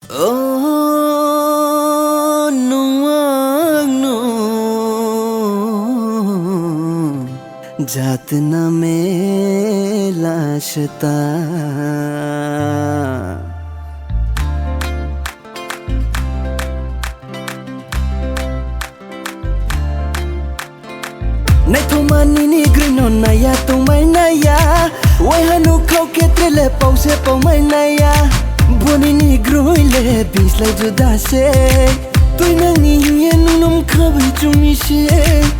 Oh no no जात न मेला शता Nay thomani ni grino na ya to mai na ya Wai hanu khau ke trele pau se pau mai na ya Boni ni groile bis lai juda se Toi nang ni yen num khabai chumi she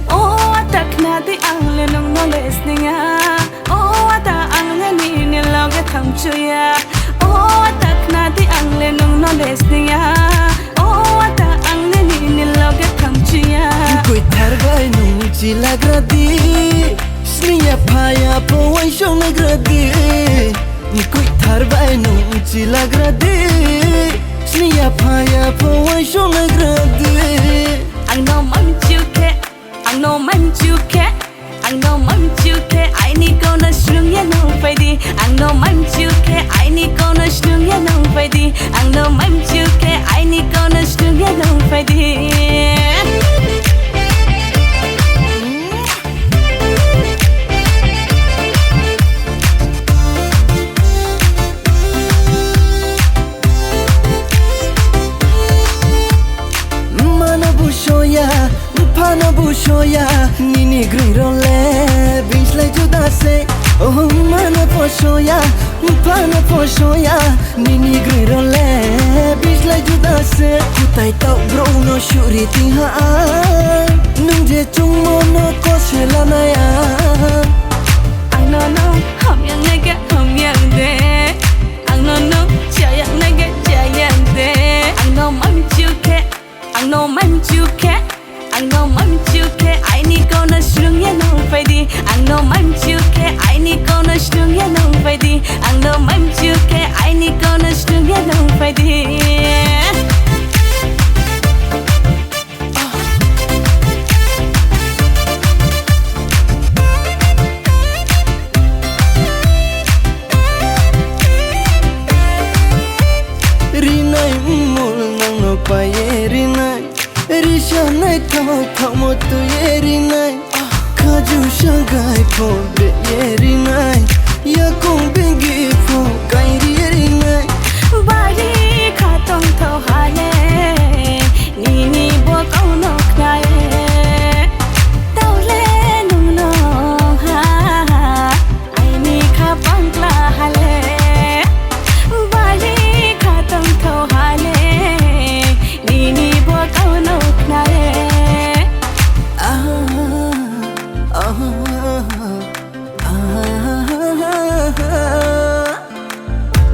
Oh takna di angle nung knowledge ninga Oh ta angle ni ni loge thang chuya Oh takna di angle nung knowledge ninga Oh ta angle ni loge thang chuya Koi thar gai nung chi lagradi Sniya phaya po wai shong lagradi Koi thar gai nung chi lagradi Sniya phaya po wai shong lagradi Ang no man chuke Ang no man chuke Ang no man chuke ai ni ko na shrung ya no fai di Ang no man chuke ai ni ko na shrung ya no fai di Ang no man chuke ai ni ko na shrung ya no fai di Pana bushoya nini grirole bislai juda se oh mana poshoya pana poshoya nini grirole bislai juda se kutai tau bro no shuri ti ha nung je chung mono ko sela na ya Ang no hom yang nage hom yang de Ang no cha yang nage cha yang de Ang no man chuke Ang no man chuke Ang no man chuke ai ni ko na shrung ya no fai di Ang no man chuke ai ni ko na shrung ya no fai di Ang no man chuke ai ni ko na shrung ya no fai di Rinai mul nang no pa ye rinai Risha nai thau thau mo tu ye rinai Khaju shagai pho be ye rinai Ya kong bengi pho kai ri rinai Bari kha tong tho hale Ni ni bo kau no knae Tau le nung no ha Ai ni kha pang kla hale Bari kha tong tho hale Ni ni bo kau no knae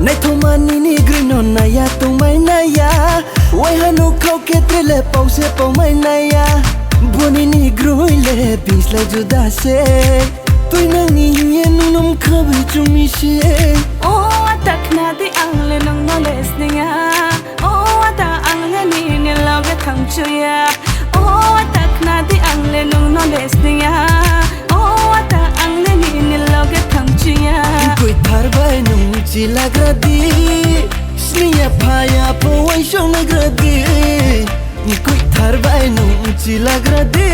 Nay thomani ni grino na ya to mai na ya Wai hanu khau ke trele pau se pau mai na ya Boni ni groile bis lai juda se Toi nang ni yen num khabai chumi she Oh takna di angle nung knowledge ninga Oh ta angle ni loge thang chuya Oh takna di angle nung knowledge ninga Oh ta angle ni loge thang chuya Koi thar bai nung chi lagradi Sniya phaya po wai shong lagradi Koi thar bai nung chi lagradi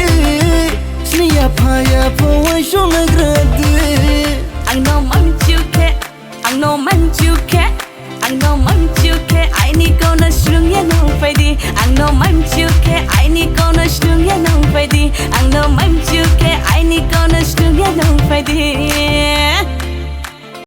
Sniya phaya po wai shong lagradi Ang no man chuke Ang no man chuke Ang no man chuke ai ni ko na shrung ya no fai di Ang no man chuke ai ni ko na shrung ya no fai di Ang no man chuke ai ni ko na shrung ya no fai di